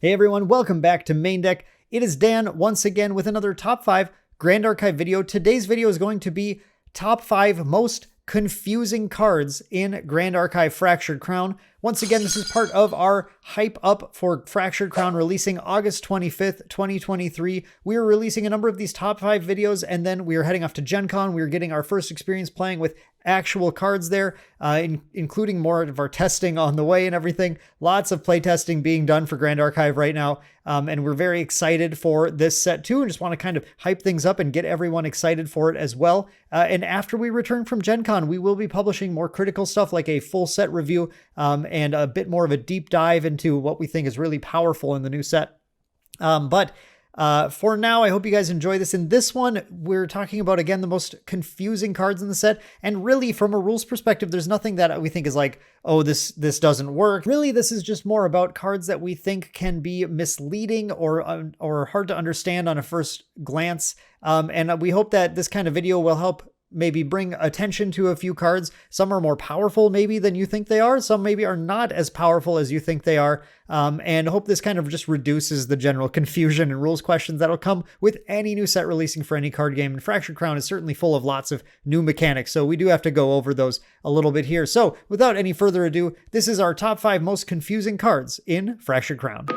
Hey everyone, welcome back to Main Deck. It is Dan once again with another top 5 Grand Archive video. Today's video is going to be top 5 most confusing cards in Grand Archive Fractured Crown. Once again, this is part of our hype up for Fractured Crown releasing August 25th, 2023. We are releasing a number of these top 5 videos, and then we are heading off to Gen Con. We are getting our first experience playing with actual cards there, including more of our testing on the way and everything. Lots of play testing being done for Grand Archive right now, and we're very excited for this set too, and just want to kind of hype things up and get everyone excited for it as well. And after we return from Gen Con, we will be publishing more critical stuff like a full set review, and a bit more of a deep dive into what we think is really powerful in the new set. But for now, I hope you guys enjoy this. In this one, we're talking about, again, the most confusing cards in the set. And really, from a rules perspective, there's nothing that we think is like, oh, this doesn't work. Really, this is just more about cards that we think can be misleading or hard to understand on a first glance. And we hope that this kind of video will help maybe bring attention to a few cards. Some are more powerful maybe than you think they are. Some maybe are not as powerful as you think they are. And hope this kind of just reduces the general confusion and rules questions that'll come with any new set releasing for any card game. And Fractured Crown is certainly full of lots of new mechanics, so we do have to go over those a little bit here. So without any further ado, this is our top 5 most confusing cards in Fractured Crown.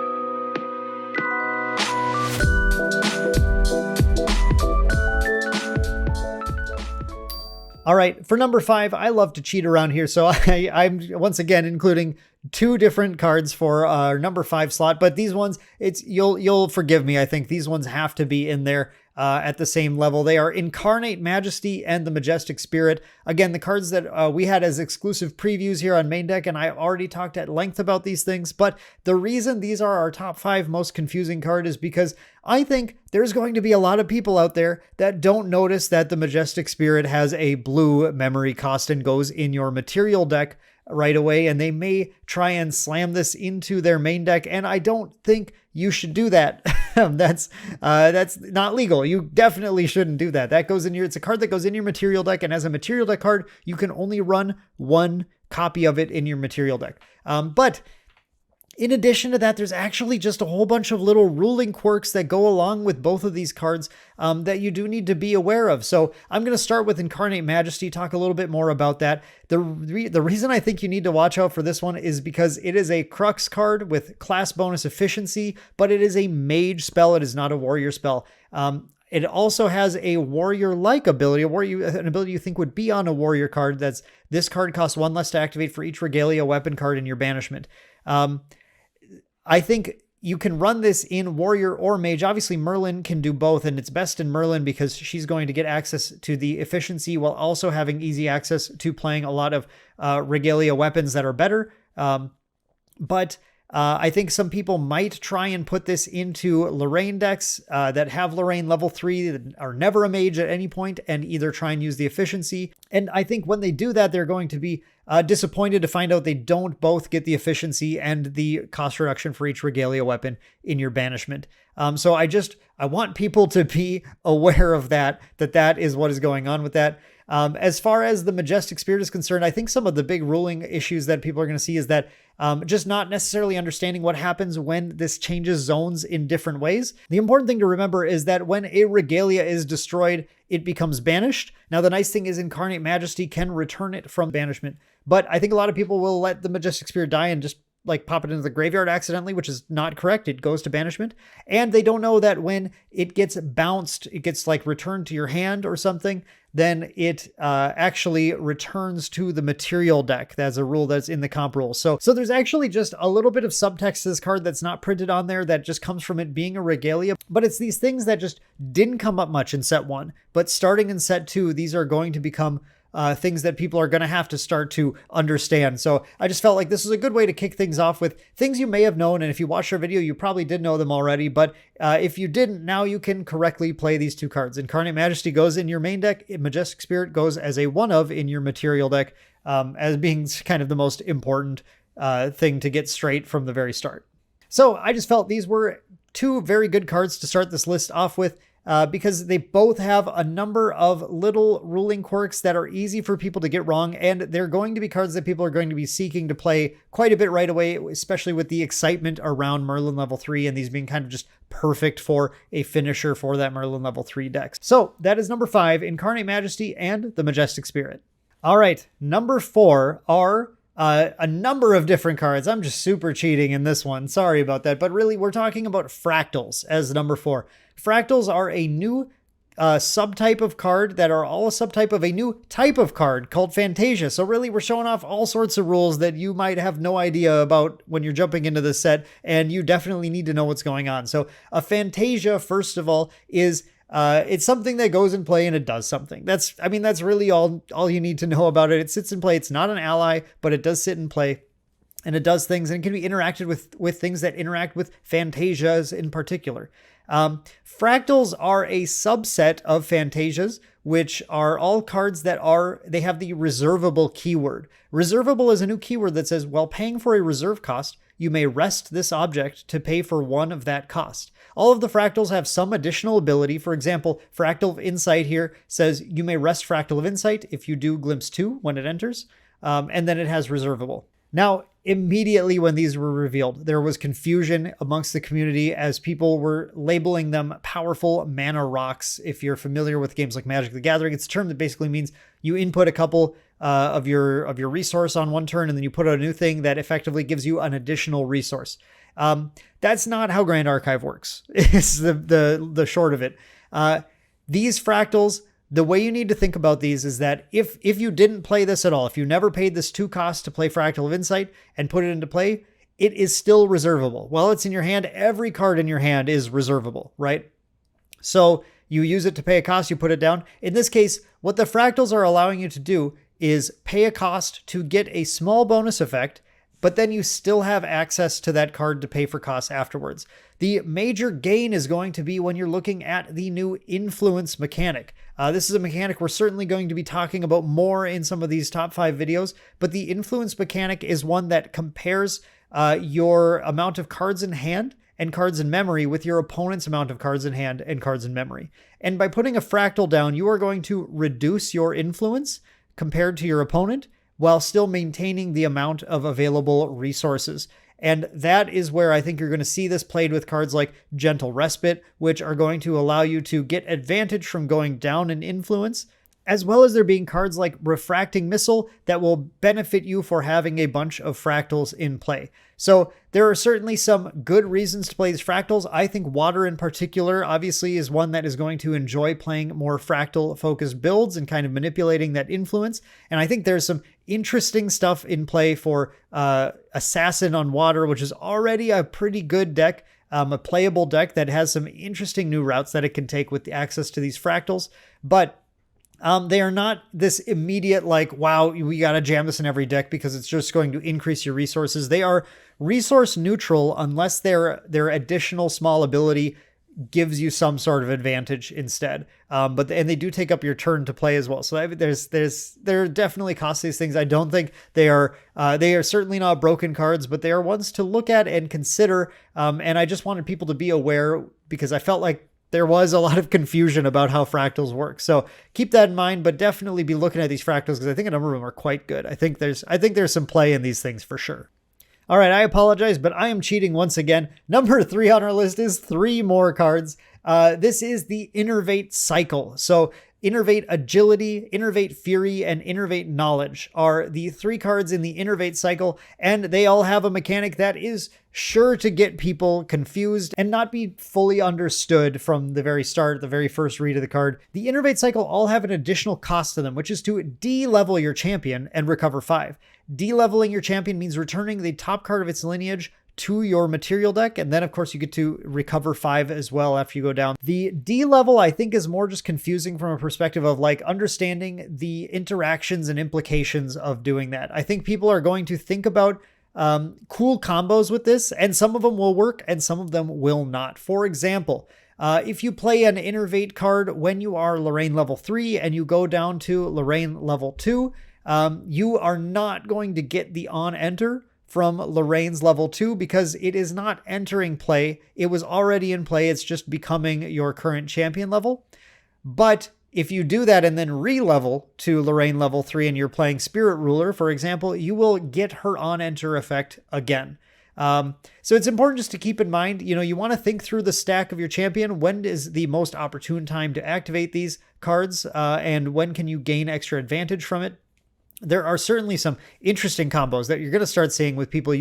All right, for number 5, I love to cheat around here, so I'm once again including 2 different cards for our number 5 slot. But these ones, you'll forgive me. I think these ones have to be in there at the same level. They are Incarnate, Majesty, and the Majestic Spirit. Again, the cards that we had as exclusive previews here on Main Deck, and I already talked at length about these things. But the reason these are our top 5 most confusing card is because I think there's going to be a lot of people out there that don't notice that the Majestic Spirit has a blue memory cost and goes in your material deck right away, and they may try and slam this into their main deck, and I don't think you should do that. That's not legal. You definitely shouldn't do that. It's a card that goes in your material deck, and as a material deck card, you can only run 1 copy of it in your material deck. But in addition to that, there's actually just a whole bunch of little ruling quirks that go along with both of these cards that you do need to be aware of. So I'm going to start with Incarnate Majesty, talk a little bit more about that. The reason I think you need to watch out for this one is because it is a Crux card with class bonus efficiency, but it is a mage spell. It is not a warrior spell. It also has a warrior-like ability, an ability you think would be on a warrior card. This card costs 1 less to activate for each regalia weapon card in your banishment. I think you can run this in Warrior or Mage. Obviously, Merlin can do both, and it's best in Merlin because she's going to get access to the efficiency while also having easy access to playing a lot of Regalia weapons that are better. But I think some people might try and put this into Lorraine decks that have Lorraine level 3, that are never a mage at any point, and either try and use the efficiency. And I think when they do that, they're going to be disappointed to find out they don't both get the efficiency and the cost reduction for each regalia weapon in your banishment. So I want people to be aware of that is what is going on with that. As far as the Majestic Spirit is concerned, I think some of the big ruling issues that people are going to see is that just not necessarily understanding what happens when this changes zones in different ways. The important thing to remember is that when a regalia is destroyed, it becomes banished. Now, the nice thing is Incarnate Majesty can return it from banishment, but I think a lot of people will let the Majestic Spirit die and just like pop it into the graveyard accidentally, which is not correct. It goes to banishment. And they don't know that when it gets bounced, it gets like returned to your hand or something, then it actually returns to the material deck. That's a rule that's in the comp rules. So there's actually just a little bit of subtext to this card that's not printed on there that just comes from it being a regalia. But it's these things that just didn't come up much in set 1. But starting in set 2, these are going to become things that people are going to have to start to understand. So I just felt like this was a good way to kick things off with things you may have known. And if you watched our video, you probably did know them already. But if you didn't, now you can correctly play these 2 cards. Incarnate Majesty goes in your main deck. Majestic Spirit goes as a 1-of in your material deck, as being kind of the most important thing to get straight from the very start. So I just felt these were 2 very good cards to start this list off with. because they both have a number of little ruling quirks that are easy for people to get wrong, and they're going to be cards that people are going to be seeking to play quite a bit right away, especially with the excitement around Merlin level 3 and these being kind of just perfect for a finisher for that Merlin level 3 deck. So that is number 5, Incarnate Majesty and the Majestic Spirit. All right, number 4 are a number of different cards. I'm just super cheating in this one. Sorry about that. But really, we're talking about fractals as number 4. Fractals are a new subtype of card that are all a subtype of a new type of card called Fantasia. So really, we're showing off all sorts of rules that you might have no idea about when you're jumping into this set, and you definitely need to know what's going on. So a Fantasia, first of all, is it's something that goes in play and it does something. That's really all you need to know about it. It sits in play. It's not an ally, but it does sit in play and it does things, and it can be interacted with things that interact with Fantasias in particular. Fractals are a subset of Fantasias, which are all cards that they have the reservable keyword. Reservable is a new keyword that says, while paying for a reserve cost, you may rest this object to pay for one of that cost. All of the fractals have some additional ability. For example, Fractal of Insight here says you may rest Fractal of Insight if you do Glimpse 2 when it enters, and then it has reservable. Now, immediately when these were revealed, there was confusion amongst the community as people were labeling them powerful mana rocks. If you're familiar with games like Magic the Gathering, it's a term that basically means you input a couple of your resource on one turn, and then you put out a new thing that effectively gives you an additional resource. That's not how Grand Archive works. It's the short of it. These fractals, the way you need to think about these is that if you didn't play this at all, if you never paid this 2 cost to play Fractal of Insight and put it into play, it is still reservable. While it's in your hand, every card in your hand is reservable, right? So you use it to pay a cost, you put it down. In this case, what the fractals are allowing you to do is pay a cost to get a small bonus effect, but then you still have access to that card to pay for costs afterwards. The major gain is going to be when you're looking at the new influence mechanic. This is a mechanic we're certainly going to be talking about more in some of these top 5 videos, but the influence mechanic is one that compares your amount of cards in hand and cards in memory with your opponent's amount of cards in hand and cards in memory. And by putting a fractal down, you are going to reduce your influence compared to your opponent while still maintaining the amount of available resources. And that is where I think you're going to see this played with cards like Gentle Respite, which are going to allow you to get advantage from going down in influence, as well as there being cards like Refracting Missile that will benefit you for having a bunch of fractals in play. So there are certainly some good reasons to play these fractals. I think Water in particular obviously is one that is going to enjoy playing more fractal focused builds and kind of manipulating that influence. And I think there's some interesting stuff in play for Assassin on Water, which is already a pretty good deck, a playable deck that has some interesting new routes that it can take with the access to these fractals. But they are not this immediate like, wow, we got to jam this in every deck because it's just going to increase your resources. They are resource neutral unless their additional small ability gives you some sort of advantage instead. And they do take up your turn to play as well. So there are definitely cost these things. I don't think they are certainly not broken cards, but they are ones to look at and consider. And I just wanted people to be aware because I felt like there was a lot of confusion about how fractals work. So keep that in mind, but definitely be looking at these fractals because I think a number of them are quite good. I think there's some play in these things for sure. All right, I apologize, but I am cheating once again. Number 3 on our list is 3 more cards. This is the Innervate cycle. So Innervate Agility, Innervate Fury, and Innervate Knowledge are the 3 cards in the Innervate cycle, and they all have a mechanic that is sure to get people confused and not be fully understood from the very start, the very first read of the card. The Innervate cycle all have an additional cost to them, which is to de-level your champion and recover 5. De-leveling your champion means returning the top card of its lineage to your material deck, and then of course you get to recover 5 as well after you go down. The D-level I think is more just confusing from a perspective of like understanding the interactions and implications of doing that. I think people are going to think about cool combos with this, and some of them will work and some of them will not. For example, if you play an Innervate card when you are Lorraine level 3 and you go down to Lorraine level 2, you are not going to get the on enter from Lorraine's level 2 because it is not entering play. It was already in play. It's just becoming your current champion level. But if you do that and then re-level to Lorraine level 3 and you're playing Spirit Ruler, for example, you will get her on-enter effect again. So it's important just to keep in mind, you want to think through the stack of your champion. When is the most opportune time to activate these cards? And when can you gain extra advantage from it? There are certainly some interesting combos that you're going to start seeing with people already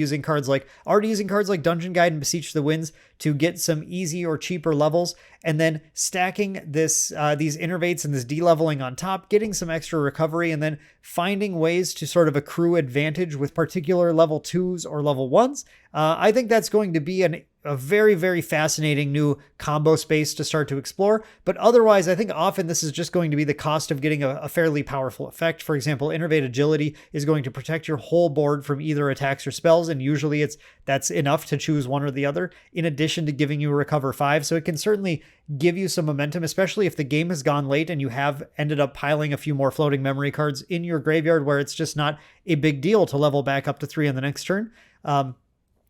using cards like Dungeon Guide and Beseech the Winds to get some easy or cheaper levels, and then stacking these innervates and this de-leveling on top, getting some extra recovery, and then finding ways to sort of accrue advantage with particular level 2s or level 1s. I think that's going to be a very, very fascinating new combo space to start to explore. But otherwise, I think often this is just going to be the cost of getting a fairly powerful effect. For example, Innervate Agility is going to protect your whole board from either attacks or spells, and usually that's enough to choose one or the other, in addition to giving you a Recover 5. So it can certainly give you some momentum, especially if the game has gone late and you have ended up piling a few more floating memory cards in your graveyard where it's just not a big deal to level back up to 3 on the next turn.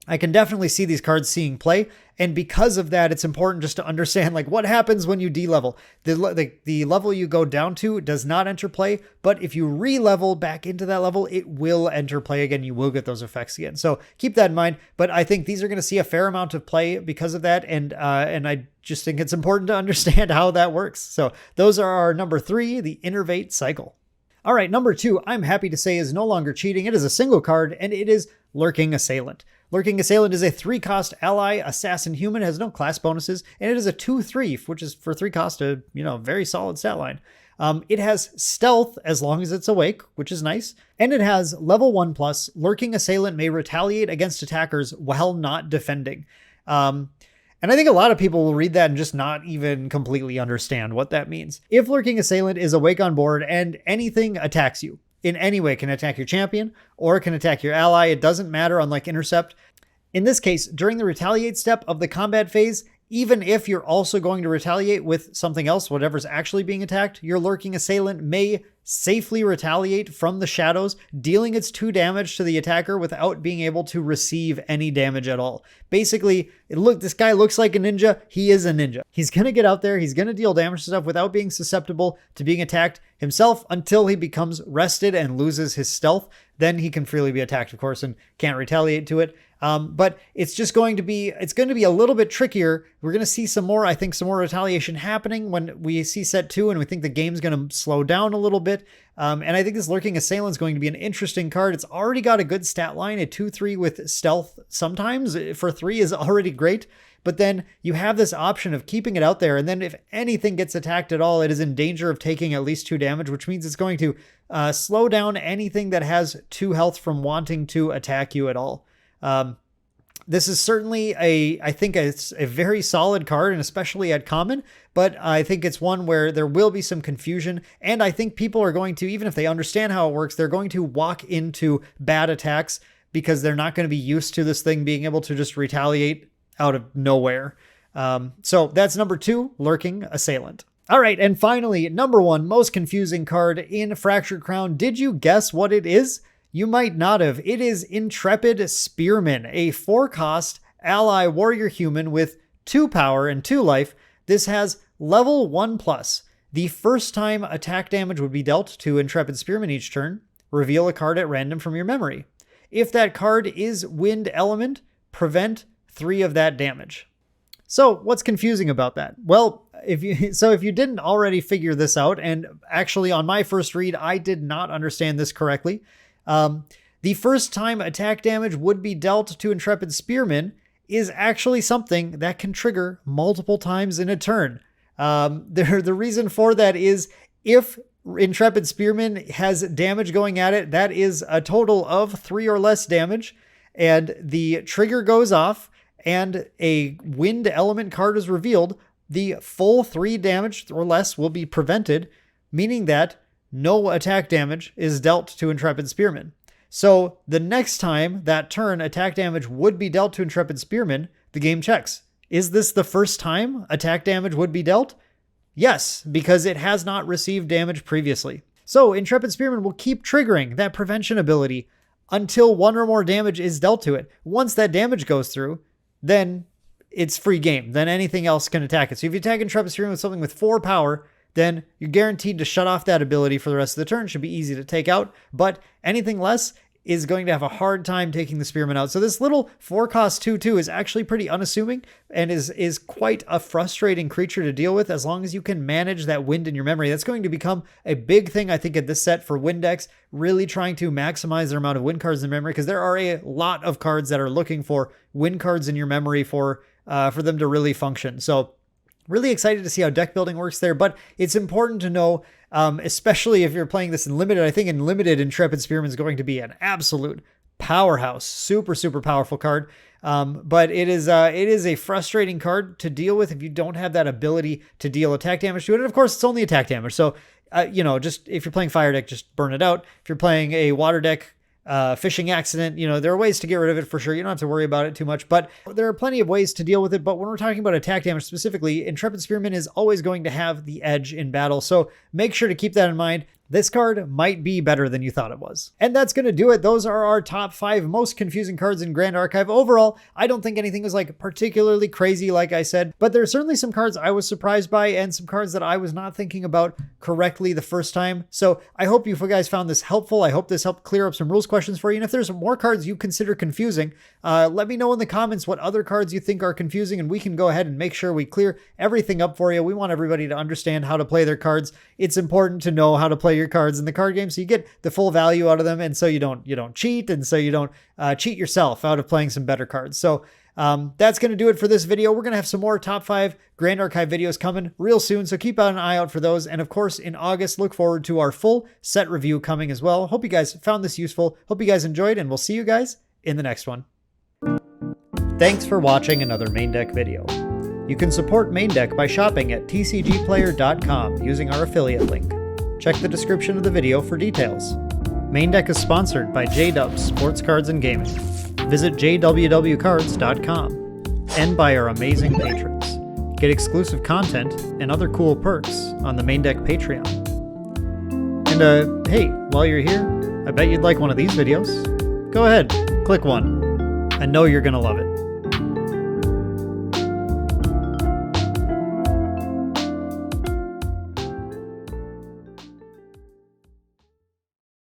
I can definitely see these cards seeing play. And because of that, it's important just to understand what happens when you de-level. The level you go down to does not enter play, but if you re-level back into that level, it will enter play again. You will get those effects again. So keep that in mind. But I think these are going to see a fair amount of play because of that. And I just think it's important to understand how that works. So those are our number 3, the Innervate cycle. All right, number 2, I'm happy to say is no longer cheating. It is a single card, and it is Lurking Assailant. Lurking Assailant is a 3-cost ally assassin human, has no class bonuses, and it is a 2/3, which is for 3 cost a very solid stat line. It has stealth as long as it's awake, which is nice, and it has level 1+. Lurking Assailant may retaliate against attackers while not defending. And I think a lot of people will read that and just not even completely understand what that means. If Lurking Assailant is awake on board and anything attacks you, in any way, can attack your champion or can attack your ally. It doesn't matter, unlike Intercept. In this case, during the retaliate step of the combat phase, even if you're also going to retaliate with something else, whatever's actually being attacked, your Lurking Assailant may safely retaliate from the shadows, dealing its 2 damage to the attacker without being able to receive any damage at all. Basically, this guy looks like a ninja. He is a ninja. He's going to get out there. He's going to deal damage to stuff without being susceptible to being attacked himself until he becomes rested and loses his stealth. Then he can freely be attacked, of course, and can't retaliate to it. But it's going to be a little bit trickier. We're going to see some more retaliation happening when we see set 2, and we think the game's going to slow down a little bit. And I think this Lurking Assailant is going to be an interesting card. It's already got a good stat line. A 2/3 with stealth sometimes for 3 is already great. But then you have this option of keeping it out there. And then if anything gets attacked at all, it is in danger of taking at least 2 damage, which means it's going to slow down anything that has 2 health from wanting to attack you at all. This is certainly I think it's a very solid card, and especially at common, but I think it's one where there will be some confusion, and I think people are going to, even if they understand how it works, they're going to walk into bad attacks because they're not going to be used to this thing being able to just retaliate out of nowhere. So that's number 2, Lurking Assailant. All right, and finally, number 1, most confusing card in Fractured Crown. Did you guess what it is? You might not have. It is Intrepid Spearman, a 4-cost ally warrior human with 2 power and 2 life. This has level 1+. The first time attack damage would be dealt to Intrepid Spearman each turn, reveal a card at random from your memory. If that card is wind element, prevent 3 of that damage. So what's confusing about that? Well, if you didn't already figure this out, and actually on my first read, I did not understand this correctly. The first time attack damage would be dealt to Intrepid Spearman is actually something that can trigger multiple times in a turn. The reason for that is if Intrepid Spearman has damage going at it, that is a total of 3 or less damage, and the trigger goes off and a wind element card is revealed, the full 3 damage or less will be prevented, meaning that no attack damage is dealt to Intrepid Spearman. So the next time that turn attack damage would be dealt to Intrepid Spearman, the game checks. Is this the first time attack damage would be dealt? Yes, because it has not received damage previously. So Intrepid Spearman will keep triggering that prevention ability until one or more damage is dealt to it. Once that damage goes through, then it's free game. Then anything else can attack it. So if you attack Intrepid Spearman with something with 4 power, then you're guaranteed to shut off that ability for the rest of the turn. Should be easy to take out, but anything less is going to have a hard time taking the Spearman out. So this little 4-cost 2/2 is actually pretty unassuming and is quite a frustrating creature to deal with as long as you can manage that wind in your memory. That's going to become a big thing, I think, at this set for wind decks, really trying to maximize their amount of wind cards in memory, because there are a lot of cards that are looking for wind cards in your memory for them to really function. So really excited to see how deck building works there, but it's important to know, especially if you're playing this in Limited, I think in Limited, Intrepid Spearman is going to be an absolute powerhouse, super, super powerful card. But it is a frustrating card to deal with if you don't have that ability to deal attack damage to it. And of course, it's only attack damage. So, just if you're playing Fire deck, just burn it out. If you're playing a Water deck, fishing accident, there are ways to get rid of it for sure. You don't have to worry about it too much, but there are plenty of ways to deal with it. But when we're talking about attack damage specifically, Intrepid Spearman is always going to have the edge in battle. So make sure to keep that in mind. This card might be better than you thought it was. And that's going to do it. Those are our top 5 most confusing cards in Grand Archive. Overall, I don't think anything was particularly crazy, like I said, but there are certainly some cards I was surprised by and some cards that I was not thinking about correctly the first time. So I hope you guys found this helpful. I hope this helped clear up some rules questions for you. And if there's more cards you consider confusing, let me know in the comments what other cards you think are confusing, and we can go ahead and make sure we clear everything up for you. We want everybody to understand how to play their cards. It's important to know how to play your cards in the card game so you get the full value out of them, and so you don't cheat, and so you don't cheat yourself out of playing some better cards. So that's going to do it for this video. We're going to have some more top 5 Grand Archive videos coming real soon, so keep an eye out for those. And of course, in August, look forward to our full set review coming as well. Hope you guys found this useful. Hope you guys enjoyed, and we'll see you guys in the next one. Thanks for watching another Main Deck video. You can support Main Deck by shopping at tcgplayer.com using our affiliate link. Check the description of the video for details. Main Deck is sponsored by J-Dubs Sports Cards and Gaming. Visit jwwcards.com and by our amazing patrons. Get exclusive content and other cool perks on the Main Deck Patreon. And hey, while you're here, I bet you'd like one of these videos. Go ahead, click one. I know you're gonna love it.